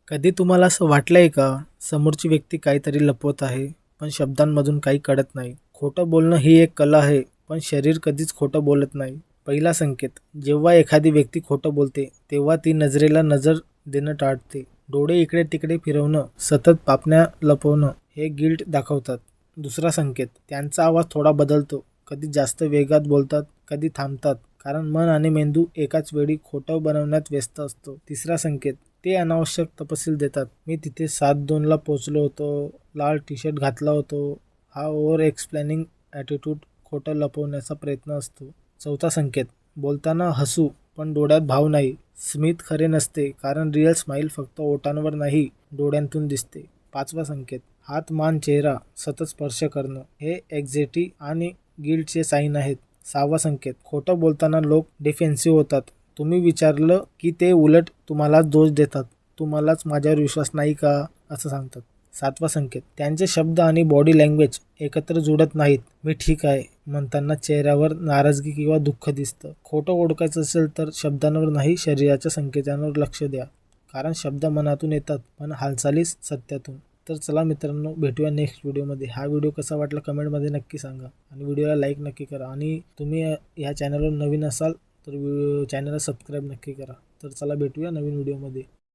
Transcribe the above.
कधी तुम्हाला असं वाटलंय का, समोरची व्यक्ती काहीतरी लपवत आहे, पण शब्दांमधून काही कळत नाही? खोटं बोलणं ही एक कला आहे, पण शरीर कधीच खोटं बोलत नाही. पहिला संकेत, जेव्हा एखादी व्यक्ती खोटं बोलते, तेव्हा ती नजरेला नजर देणं टाळते. डोळे इकडे-तिकडे फिरवणं, सतत पापण्या लपवणं हे गिल्ट दाखवतात. दुसरा संकेत, त्यांचा आवाज थोडा बदलतो. कधी जास्त वेगात बोलतात, कधी थांबतात, कारण मन आणि मेंदू एकाच वेळी खोटं बनवण्यात व्यस्त असतो. तिसरा संकेत, ते अनावश्यक तपशील देतात. मी तिथे 7:02ला पोहोचलो होतो, लाल टी-शर्ट घातला होतो. हा ओव्हर एक्सप्लेनिंग ॲटिट्यूड खोटं लपवण्याचा प्रयत्न असतो. चौथा संकेत, बोलताना हसू पण डोळ्यात भाव नाही. स्मित खरे नसते, कारण रिअल स्माईल फक्त ओठांवर नाही, डोळ्यांतून दिसते. पाचवा संकेत, हात, मान, चेहरा सतत स्पर्श करणं. हे एन्झायटी आणि गिल्टचे साईन आहेत. सहावा संकेत, खोटं बोलताना लोक डिफेन्सिव्ह होतात. तुम्ही विचारलं की ते उलट तुम्हालाच दोष देतात. तुम्हालाच माझ्यावर विश्वास नाही का, असं सांगतात. सातवा संकेत, त्यांचे शब्द आणि बॉडी लँग्वेज एकत्र जुळत नाहीत. मी ठीक आहे म्हणताना चेहऱ्यावर नाराजगी किंवा दुःख दिसतं. खोटं ओळखायचं असेल तर शब्दांवर नाही, शरीराच्या संकेतांवर लक्ष द्या. कारण शब्द मनातून येतात, पण हालचाली सत्यातून. तर चला मित्रांनो, भेटूया नेक्स्ट व्हिडिओमध्ये. हा व्हिडिओ कसा वाटला कमेंटमध्ये नक्की सांगा आणि व्हिडिओला लाईक नक्की करा. आणि तुम्ही ह्या चॅनलवर नवीन असाल तर चॅनलला सबस्क्राईब नक्की करा. तर चला भेटूया नवीन व्हिडिओमध्ये.